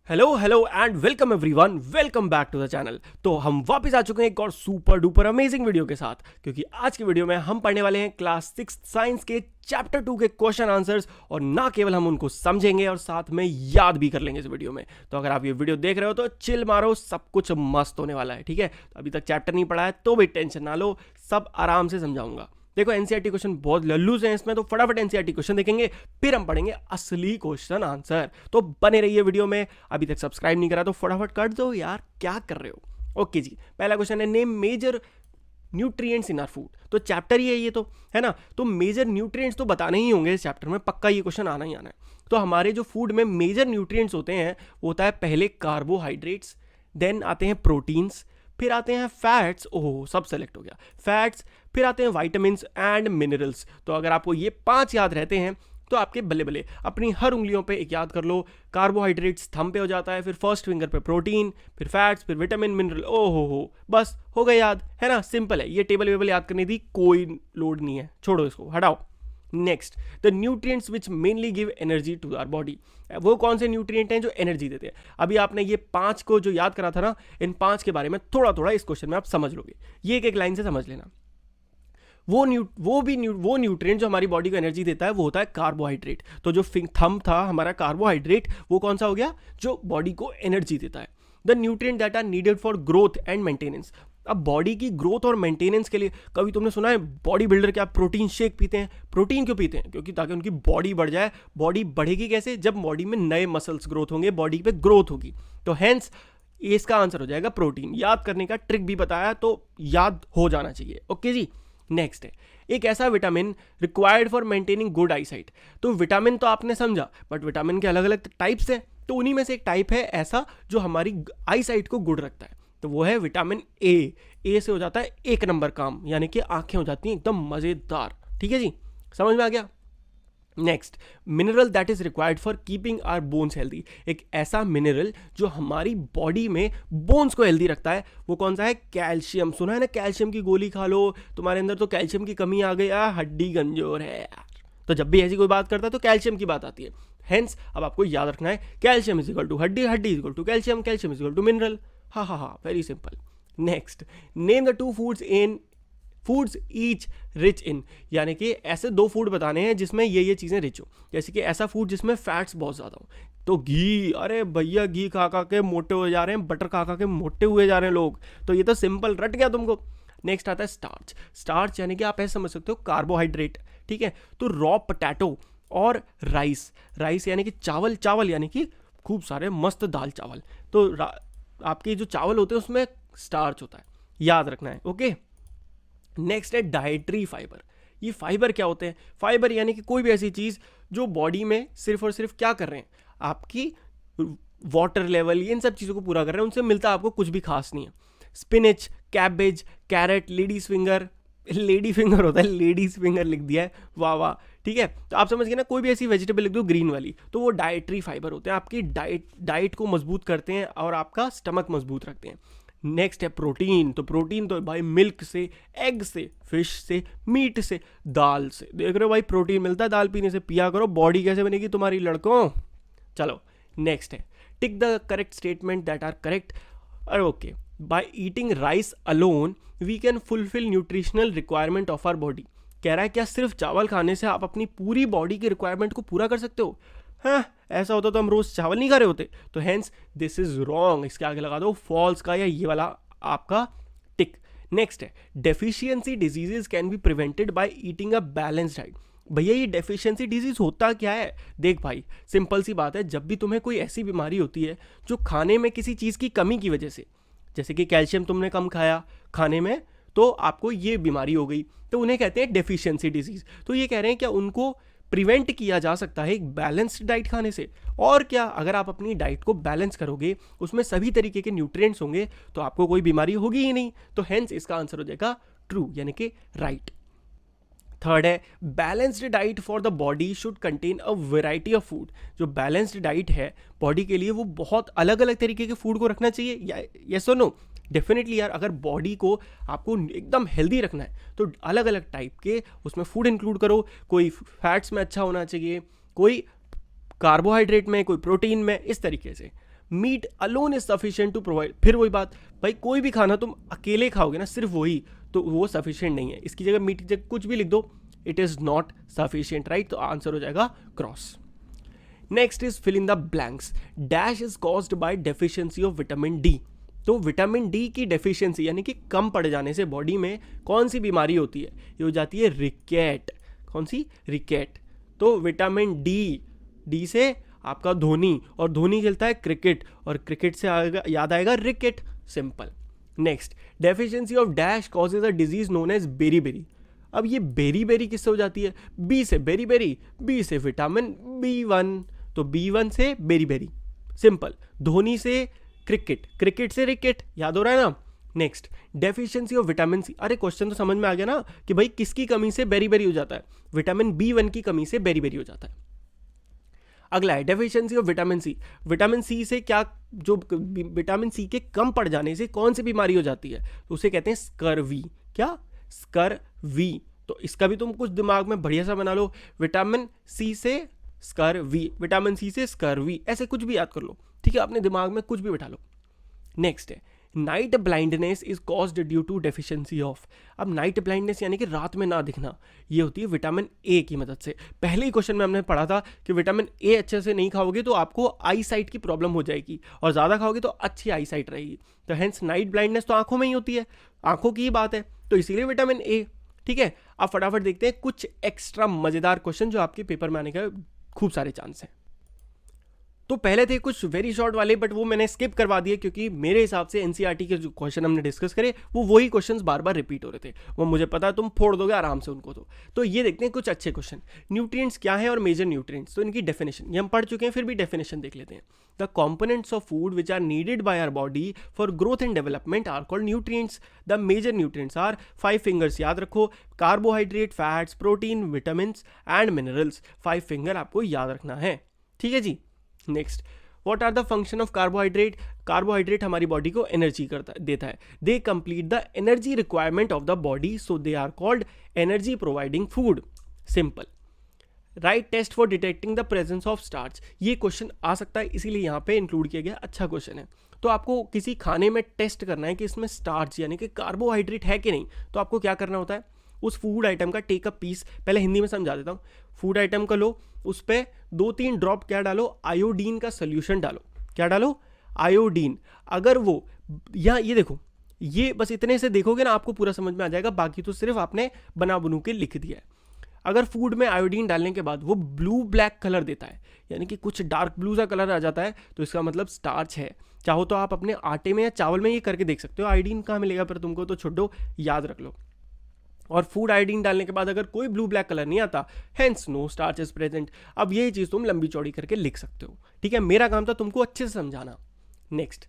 Hello and welcome everyone, welcome back to the channel. तो हम वापस आ चुके हैं एक और सुपर डुपर अमेजिंग वीडियो के साथ, क्योंकि आज की वीडियो में हम पढ़ने वाले हैं क्लास 6 साइंस के चैप्टर 2 के क्वेश्चन आंसर्स। और ना केवल हम उनको समझेंगे और साथ में याद भी कर लेंगे इस वीडियो में। तो अगर आप ये वीडियो देख रहे हो तो चिल मारो, सब कुछ मस्त होने वाला है। ठीक है, तो अभी तक चैप्टर नहीं पढ़ा है तो भी टेंशन ना लो, सब आराम से समझाऊंगा। देखो एनसीईआरटी क्वेश्चन बहुत लल्लूज हैं इसमें, तो फटाफट एनसीईआरटी क्वेश्चन देखेंगे, फिर हम पढ़ेंगे असली क्वेश्चन आंसर। तो बने रहिए वीडियो में। अभी तक सब्सक्राइब नहीं करा तो फटाफट कर दो यार, क्या कर रहे हो। ओके जी, पहला क्वेश्चन है name major nutrients in our food. तो चैप्टर ही है ये, तो है ना। तो मेजर न्यूट्रिएंट्स तो बताने ही होंगे इस चैप्टर में, पक्का ये क्वेश्चन आना ही आना है। तो हमारे जो फूड में मेजर न्यूट्रिएंट्स होते हैं वो होता है पहले कार्बोहाइड्रेट्स, देन आते हैं प्रोटीन्स, फिर आते हैं फैट्स, ओह सब सेलेक्ट हो गया, फैट्स, फिर आते हैं वाइटामिन एंड मिनरल्स। तो अगर आपको ये 5 याद रहते हैं तो आपके बल्ले बल्ले, अपनी हर उंगलियों पे एक याद कर लो। कार्बोहाइड्रेट्स थंब पे हो जाता है, फिर फर्स्ट फिंगर पे प्रोटीन, फिर फैट्स, फिर विटामिन मिनरल, ओहो हो, बस हो गए याद, है ना। सिंपल है, ये टेबल वेबल याद करने की कोई लोड नहीं है, छोड़ो इसको, हटाओ। Next, the nutrients which mainly give energy to our body. वो कौन से न्यूट्रिएंट हैं जो एनर्जी देते हैं। अभी आपने ये 5 को जो याद करा था ना, इन 5 के बारे में थोड़ा थोड़ा इस क्वेश्चन में आप समझ लोगे, ये एक एक लाइन से समझ लेना। वो न्यूट्रिएंट जो हमारी बॉडी को एनर्जी देता है वो होता है कार्बोहाइड्रेट। तो जो थंब था हमारा कार्बोहाइड्रेट, वो कौन सा हो गया जो बॉडी को एनर्जी देता है। The nutrient that are needed for growth and maintenance. अब बॉडी की ग्रोथ और मेंटेनेंस के लिए कभी तुमने सुना है बॉडी बिल्डर क्या प्रोटीन शेक पीते हैं। प्रोटीन क्यों पीते हैं? क्योंकि ताकि उनकी बॉडी बढ़ जाए। बॉडी बढ़ेगी कैसे? जब बॉडी में नए मसल्स ग्रोथ होंगे, बॉडी पे ग्रोथ होगी। तो हेंस इसका आंसर हो जाएगा प्रोटीन। याद करने का ट्रिक भी बताया तो याद हो जाना चाहिए। ओके जी, नेक्स्ट है एक ऐसा vitamin required for maintaining good eyesight. तो विटामिन तो आपने समझा, बट विटामिन के अलग अलग टाइप्स हैं, तो उन्हीं में से एक टाइप है ऐसा जो हमारी आईसाइट को गुड रखता है, तो वो है विटामिन ए। ए से हो जाता है 1 नंबर काम, यानी कि आंखें हो जाती हैं एकदम मजेदार। ठीक है जी, समझ में आ गया। Next, mineral that is required for keeping our bones healthy. एक ऐसा मिनरल जो हमारी बॉडी में बोन्स को हेल्दी रखता है, वो कौन सा है? कैल्शियम। सुना है ना, कैल्शियम की गोली खा लो, तुम्हारे अंदर तो कैल्शियम की कमी आ गई, हड्डी कमजोर है यार। तो जब भी ऐसी कोई बात करता है तो कैल्शियम की बात आती है। हेंस अब आपको याद रखना है कैल्शियम इज इक्वल टू हड्डी, हड्डी is equal to calcium, calcium is equal to mineral. हाँ, very simple. Next, name the 2 foods each rich in. यानी कि ऐसे 2 फूड बताने हैं जिसमें ये चीज़ें रिच हो। जैसे कि ऐसा फूड जिसमें फैट्स बहुत ज़्यादा हो, तो घी। अरे भैया, घी खा खा के मोटे हो जा रहे हैं, बटर खा खा के मोटे हुए जा रहे हैं लोग, तो ये तो सिंपल रट गया तुमको। नेक्स्ट आता है स्टार्च। स्टार्च यानी कि आप ऐसे समझ सकते हो कार्बोहाइड्रेट। ठीक है, तो रॉ पोटैटो और राइस। राइस यानी कि चावल, चावल यानी कि खूब सारे मस्त दाल चावल। तो आपके जो चावल होते हैं उसमें स्टार्च होता है, याद रखना है। ओके, नेक्स्ट है डाइटरी फाइबर। ये फाइबर क्या होते हैं? फाइबर यानी कि कोई भी ऐसी चीज़ जो बॉडी में सिर्फ और सिर्फ क्या कर रहे हैं, आपकी वाटर लेवल, इन सब चीज़ों को पूरा कर रहे हैं, उनसे मिलता आपको कुछ भी खास नहीं है। Spinach, cabbage, carrot, ladies finger, lady finger होता है, लेडीज फिंगर लिख दिया है, वाह वाह। ठीक है, तो आप समझ गए ना, कोई भी ऐसी वेजिटेबल लिख दो ग्रीन वाली, तो वो डाइटरी फाइबर होते हैं, आपकी डाइट को मजबूत करते हैं और आपका स्टमक मजबूत रखते हैं। नेक्स्ट है प्रोटीन। तो प्रोटीन तो भाई मिल्क से, एग से, फिश से, मीट से, दाल से। देख रहे हो भाई, प्रोटीन मिलता है दाल पीने से, पिया करो, बॉडी कैसे बनेगी तुम्हारी लड़कों। चलो नेक्स्ट है tick the correct statement that are correct. अरे okay, by eating rice alone we can fulfil nutritional requirement of our body. कह रहा है क्या सिर्फ चावल खाने से आप अपनी पूरी बॉडी की रिक्वायरमेंट को पूरा कर सकते हो? हाँ, ऐसा होता तो हम रोज चावल नहीं खा रहे होते। तो हेंस दिस इज रॉन्ग, इसके आगे लगा दो फॉल्स का या ये वाला आपका टिक। नेक्स्ट है deficiency diseases can be prevented by eating a balanced diet. भैया ये डेफिशिएंसी डिजीज होता क्या है? देख भाई, सिंपल सी बात है, जब भी तुम्हें कोई ऐसी बीमारी होती है जो खाने में किसी चीज़ की कमी की वजह से, जैसे कि कैल्शियम तुमने कम खाया खाने में तो आपको ये बीमारी हो गई, तो उन्हें कहते हैं डेफिशिएंसी डिजीज। तो ये कह रहे हैं क्या उनको प्रिवेंट किया जा सकता है एक बैलेंस्ड डाइट खाने से। और क्या, अगर आप अपनी डाइट को बैलेंस करोगे, उसमें सभी तरीके के न्यूट्रिएंट्स होंगे, तो आपको कोई बीमारी होगी ही नहीं। तो हेंस इसका आंसर हो जाएगा ट्रू, यानी कि राइट। थर्ड है balanced diet for the body should contain a variety of food. जो बैलेंस्ड डाइट है बॉडी के लिए, वो बहुत अलग अलग तरीके के फूड को रखना चाहिए। यस और नो? डेफिनेटली यार, अगर बॉडी को आपको एकदम हेल्दी रखना है तो अलग अलग टाइप के उसमें फूड इंक्लूड करो। कोई फैट्स में अच्छा होना चाहिए, कोई कार्बोहाइड्रेट में, कोई प्रोटीन में, इस तरीके से। Meat alone is sufficient to provide, फिर वही बात भाई, कोई भी खाना तुम अकेले खाओगे ना सिर्फ वही, तो वो सफिशिएंट नहीं है। इसकी जगह मीट की जगह कुछ भी लिख दो, it is not sufficient, right? तो आंसर हो जाएगा cross. Next is fill in the blanks. Dash is caused by deficiency of vitamin D. तो विटामिन डी की डेफिशिएंसी यानी कि कम पड़ जाने से बॉडी में कौन सी बीमारी होती है? ये हो जाती है रिकेट। कौन सी? रिकेट। तो विटामिन डी, डी से आपका धोनी, और धोनी खेलता है क्रिकेट, और क्रिकेट से याद आएगा ricket, simple. Next, deficiency of dash causes a disease known as beri. अब ये बेरी किससे हो जाती है? बी से बेरी, बी से विटामिन B1, तो B1 से बेरी, सिंपल। धोनी से क्रिकेट, क्रिकेट से रिकेट, याद हो रहा है ना? Next, deficiency of vitamin C. अरे क्वेश्चन तो समझ में आ गया ना कि भाई किसकी कमी से बेरी हो जाता है? विटामिन B1 की कमी से बेरी हो जाता है। अगला है deficiency of vitamin C. Vitamin C से क्या, जो विटामिन सी के कम पड़ जाने से कौन सी बीमारी हो जाती है? तो उसे कहते हैं स्कर्वी। क्या? स्कर्वी। तो इसका भी तुम कुछ दिमाग में बढ़िया सा बना लो, विटामिन सी से स्कर्वी, विटामिन सी से स्कर्वी, ऐसे कुछ भी याद कर लो, ठीक है? अपने दिमाग में कुछ भी बैठा लो। नेक्स्ट है night blindness is caused due to deficiency of. अब नाइट ब्लाइंडनेस यानी कि रात में ना दिखना, ये होती है विटामिन ए की मदद से। पहले ही क्वेश्चन में हमने पढ़ा था कि विटामिन ए अच्छे से नहीं खाओगे तो आपको आई साइट की प्रॉब्लम हो जाएगी, और ज़्यादा खाओगे तो अच्छी आई साइट रहेगी। तो हेंस नाइट ब्लाइंडनेस तो आंखों में ही होती है, आंखों की ही बात है, तो इसीलिए विटामिन ए। ठीक है, अब फटाफट देखते हैं कुछ एक्स्ट्रा मजेदार क्वेश्चन जो आपके पेपर में आने का खूब सारे चांस हैं। तो पहले थे कुछ वेरी शॉर्ट वाले, बट वो मैंने स्किप करवा दिए क्योंकि मेरे हिसाब से एनसीईआरटी के जो क्वेश्चन हमने डिस्कस करे वो वही क्वेश्चंस बार बार रिपीट हो रहे थे, वो मुझे पता है तुम फोड़ दोगे आराम से उनको। तो ये देखते हैं कुछ अच्छे क्वेश्चन। न्यूट्रिएंट्स क्या है और मेजर न्यूट्रिएंट्स, तो इनकी डेफिनेशन ये हम पढ़ चुके हैं, फिर भी डेफिनेशन देख लेते हैं। The components of food which are needed by our body for growth and development are called nutrients. The major nutrients are 5 fingers, याद रखो, carbohydrate, fats, protein, vitamin and minerals. 5 finger आपको याद रखना है, ठीक है जी। Next, what are the function of carbohydrate. Carbohydrate हमारी बॉडी को एनर्जी देता है। They complete the energy requirement of the body, so they are called energy providing food, simple. Write test for detecting the presence of starch, ये question आ सकता है इसीलिए यहाँ पे इंक्लूड किया गया, अच्छा क्वेश्चन है। तो आपको किसी खाने में टेस्ट करना है कि इसमें स्टार्च यानी कि कार्बोहाइड्रेट है कि नहीं, तो आपको क्या करना होता है, उस फूड आइटम का टेक अ पीस, पहले हिंदी में समझा देता हूँ। फूड आइटम का लो, उस पर 2-3 ड्रॉप क्या डालो, आयोडीन का सोल्यूशन डालो। क्या डालो? आयोडीन। अगर वो या ये देखो, ये बस इतने से देखोगे ना आपको पूरा समझ में आ जाएगा, बाकी तो सिर्फ आपने बना बनू के लिख दिया है। अगर फूड में आयोडीन डालने के बाद वो ब्लू ब्लैक कलर देता है, यानी कि कुछ डार्क ब्लू सा कलर आ जाता है, तो इसका मतलब स्टार्च है। चाहो तो आप अपने आटे में या चावल में ये करके देख सकते हो। आयोडीन कहाँ मिलेगा पर तुमको, तो छोड़ो, याद रख लो। और फूड आयोडीन डालने के बाद अगर कोई ब्लू ब्लैक कलर नहीं आता, hence no starch is present. अब यही चीज़ तुम लंबी चौड़ी करके लिख सकते हो, ठीक है? मेरा काम था तुमको अच्छे से समझाना। नेक्स्ट,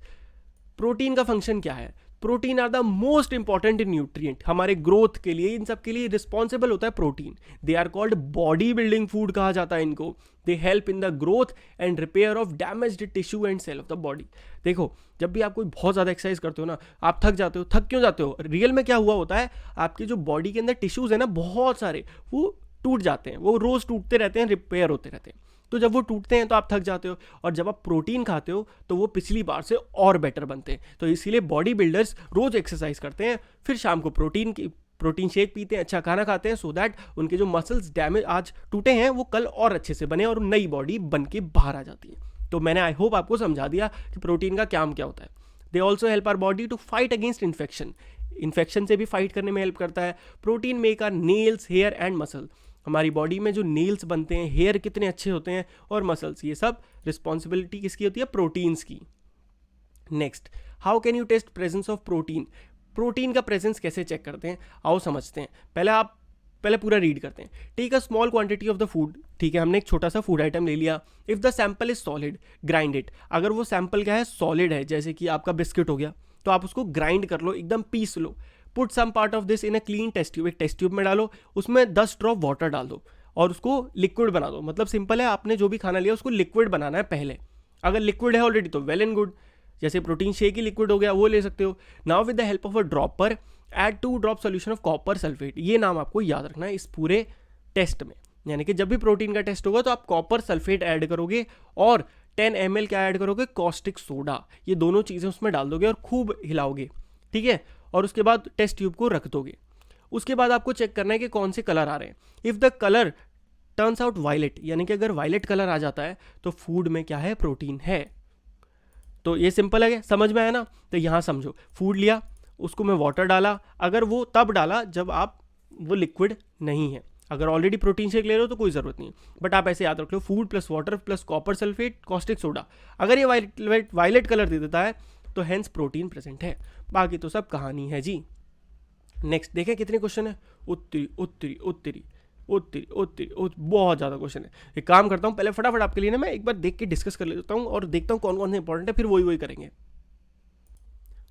प्रोटीन का फंक्शन क्या है। Protein are the most important nutrient, हमारे ग्रोथ के लिए, इन सब के लिए रिस्पॉन्सिबल होता है protein. They are called body building food कहा जाता है इनको। They help in the growth and repair of damaged tissue and cell of the body. देखो, जब भी आप कोई बहुत ज़्यादा एक्सरसाइज करते हो ना, आप थक जाते हो। थक क्यों जाते हो? रियल में क्या हुआ होता है, आपके जो बॉडी के अंदर टिश्यूज है ना बहुत सारे, वो टूट जाते हैं, वो रोज टूटते रहते हैं, रिपेयर होते रहते हैं। तो जब वो टूटते हैं तो आप थक जाते हो, और जब आप प्रोटीन खाते हो तो वो पिछली बार से और बेटर बनते हैं। तो इसीलिए बॉडी बिल्डर्स रोज एक्सरसाइज करते हैं, फिर शाम को प्रोटीन शेक पीते हैं, अच्छा खाना खाते हैं, सो दैट उनके जो मसल्स डैमेज आज टूटे हैं वो कल और अच्छे से बने और नई बॉडी बन के बाहर आ जाती है। तो मैंने आई होप आपको समझा दिया कि प्रोटीन का काम क्या होता है। They also help our body to fight against infection से भी फाइट करने में हेल्प करता है। Protein make our nails, hair and muscle, हमारी बॉडी में जो नेल्स बनते हैं, हेयर कितने अच्छे होते हैं, और मसल्स, ये सब रिस्पॉन्सिबिलिटी किसकी होती है? प्रोटीन्स की। Next, how can you test presence of protein. Protein का प्रेजेंस कैसे चेक करते हैं, आओ समझते हैं। पहले पूरा रीड करते हैं। Take a small quantity of the food, ठीक है, हमने एक छोटा सा फूड आइटम ले लिया। If the sample is solid, grind it. अगर वो सैंपल क्या है, सॉलिड है, जैसे कि आपका बिस्किट हो गया, तो आप उसको ग्राइंड कर लो, एकदम पीस लो। Put some part of this in a clean test tube, एक टेस्ट ट्यूब में डालो, उसमें 10 ड्रॉप वाटर डाल दो और उसको लिक्विड बना दो। मतलब सिंपल है, आपने जो भी खाना लिया उसको लिक्विड बनाना है पहले। अगर लिक्विड है ऑलरेडी तो वेल एंड गुड, जैसे प्रोटीन शेक ही लिक्विड हो गया, वो ले सकते हो। Now with the help of a dropper add 2 drop solution of copper sulphate. ये नाम आपको याद रखना है इस पूरे टेस्ट में, यानी कि जब भी प्रोटीन का टेस्ट होगा तो आप कॉपर सल्फेट ऐड करोगे और 10 ml क्या ऐड करोगे, कॉस्टिक सोडा, ये दोनों चीज़ें उसमें डाल दोगे और खूब हिलाओगे, ठीक है, और उसके बाद टेस्ट ट्यूब को रख दोगे। उसके बाद आपको चेक करना है कि कौन से कलर आ रहे हैं। If the colour turns out violet, यानी कि अगर वायलेट कलर आ जाता है तो फूड में क्या है, प्रोटीन है। तो ये सिंपल है, समझ में आया ना। तो यहाँ समझो, फूड लिया, उसको मैं वाटर डाला, अगर वो तब डाला जब आप वो लिक्विड नहीं है, अगर ऑलरेडी प्रोटीन शेक ले रहे हो तो कोई ज़रूरत नहीं, बट आप ऐसे याद रख लो, food plus water plus copper sulphate caustic soda, अगर ये वायलेट कलर दे देता है तो हेंस प्रोटीन प्रेजेंट है, बाकी तो सब कहानी है जी। नेक्स्ट देखें कितने क्वेश्चन है, उत्तरी उत्तरी उत्तरी उत्तरी उत्तरी बहुत ज़्यादा क्वेश्चन है। एक काम करता हूँ, पहले फटाफट आपके लिए ना मैं एक बार देख के डिस्कस कर लेता हूँ और देखता हूँ कौन कौन से इंपॉर्टेंट है, फिर वही करेंगे।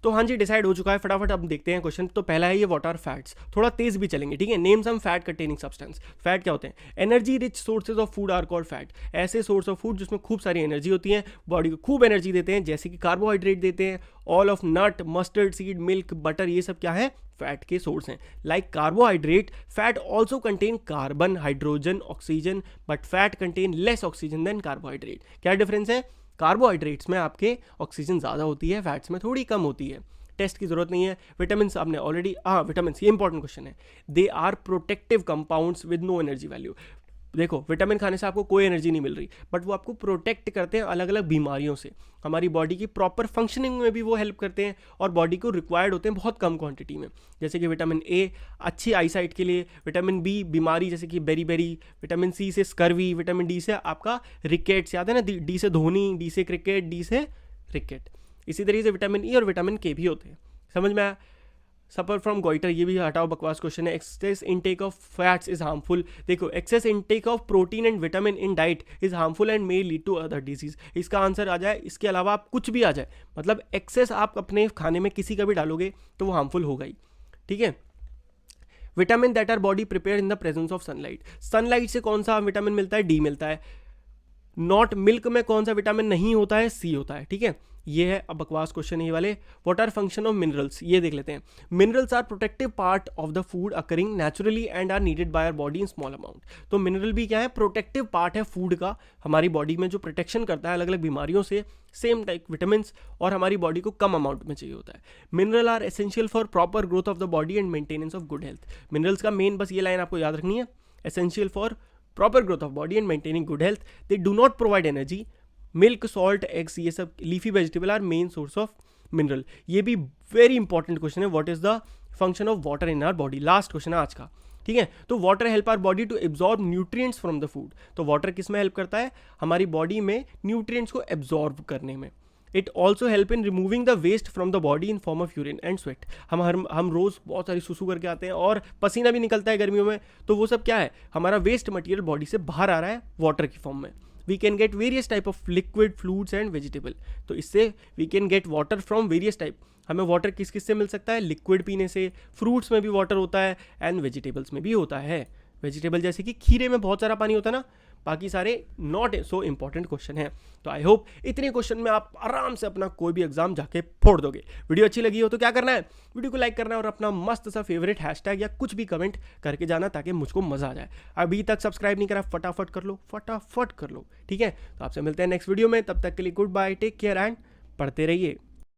तो हाँ जी, डिसाइड हो चुका है, फटाफट अब देखते हैं क्वेश्चन। तो पहला है ये, व्हाट आर फैट्स, थोड़ा तेज भी चलेंगे, ठीक है। Name some fat containing substance. Fat क्या होते हैं, energy rich sources of food are called fat, ऐसे सोर्स ऑफ फूड जिसमें खूब सारी एनर्जी होती है, बॉडी को खूब एनर्जी देते हैं, जैसे कि कार्बोहाइड्रेट देते हैं, all of nut, mustard seed, milk, butter, ये सब क्या है, फैट के सोर्स हैं। Like carbohydrate, fat also contain carbon, hydrogen, oxygen, but fat contain less oxygen than carbohydrate. क्या डिफरेंस है, कार्बोहाइड्रेट्स में आपके ऑक्सीजन ज़्यादा होती है, फैट्स में थोड़ी कम होती है। टेस्ट की जरूरत नहीं है। विटामिन आपने ऑलरेडी, विटामिन, ये इंपॉर्टेंट क्वेश्चन है, they are protective compounds with no energy value. देखो, विटामिन खाने से आपको कोई एनर्जी नहीं मिल रही, बट वो आपको प्रोटेक्ट करते हैं अलग अलग बीमारियों से, हमारी बॉडी की प्रॉपर फंक्शनिंग में भी वो हेल्प करते हैं, और बॉडी को रिक्वायर्ड होते हैं बहुत कम क्वांटिटी में। जैसे कि विटामिन ए अच्छी आईसाइट के लिए, विटामिन बी बीमारी जैसे कि बेरी, विटामिन सी से स्कर्वी, विटामिन डी से आपका रिकेट्स, याद है ना, डी से धोनी, डी से क्रिकेट, डी से रिकेट। इसी तरीके से विटामिन ई और विटामिन के भी होते हैं, समझ में आया। सफर फ्रॉम गोइटर, ये भी हटाओ, बकवास क्वेश्चन है। Excess intake of fats is harmful. देखो, excess intake of protein and vitamin in diet is harmful and may lead to other disease. इसका आंसर आ जाए, इसके अलावा आप कुछ भी आ जाए, मतलब एक्सेस आप अपने खाने में किसी का भी डालोगे तो वो हार्मफुल होगा ही, ठीक है। Vitamin that our body prepare in the presence of sunlight, sunlight से कौन सा विटामिन मिलता है, डी मिलता है। नॉट मिल्क में कौन सा विटामिन नहीं होता है, सी होता है, ठीक है। ये है, अब बकवास क्वेश्चन है ये वाले। What are function of minerals, ये देख लेते हैं। Minerals are protective part of the food occurring naturally and are needed by our body in small amount. तो मिनरल भी क्या है, प्रोटेक्टिव पार्ट है फूड का, हमारी बॉडी में जो प्रोटेक्शन करता है अलग अलग बीमारियों से, सेम टाइप विटामिन, और हमारी बॉडी को कम अमाउंट में चाहिए होता है। Mineral are essential for proper growth of the body and maintenance of good health. Minerals का मेन बस ये लाइन आपको याद रखनी है, essential for proper growth of body and maintaining good health. They do not provide energy. Milk, salt, eggs, ये सब leafy vegetable are main source of mineral. ये भी very important question है, what is the function of water in our body? Last question है आज का, ठीक है। तो water help our body to absorb nutrients from the food. तो वाटर किस में हेल्प करता है, हमारी बॉडी में न्यूट्रिएंट्स को एब्जॉर्ब करने में। It also help in removing the waste from the body in form of urine and sweat. हम रोज़ बहुत सारी सुसु करके आते हैं और पसीना भी निकलता है गर्मियों में, तो वो सब क्या है, हमारा वेस्ट मटेरियल बॉडी से बाहर आ रहा है वाटर की फॉर्म में। We can get various type of liquid, fluids and vegetable. तो इससे we can get water from various type. हमें वाटर किस किस से मिल सकता है, लिक्विड पीने से, फ्रूट्स में भी वाटर होता है एंड वेजिटेबल्स में भी होता है। वेजिटेबल जैसे कि खीरे में बहुत सारा पानी होता है ना, बाकी सारे नॉट सो इंपॉर्टेंट क्वेश्चन है। तो आई होप इतने क्वेश्चन में आप आराम से अपना कोई भी एग्जाम जाके फोड़ दोगे। वीडियो अच्छी लगी हो तो क्या करना है, वीडियो को लाइक करना है और अपना मस्त सा फेवरेट हैशटैग या कुछ भी कमेंट करके जाना, ताकि मुझको मजा आ जाए। अभी तक सब्सक्राइब नहीं करा, फटाफट कर लो, फटाफट कर लो, ठीक है। तो आपसे मिलते हैं नेक्स्ट वीडियो में, तब तक के लिए good bye, take care and पढ़ते रहिए।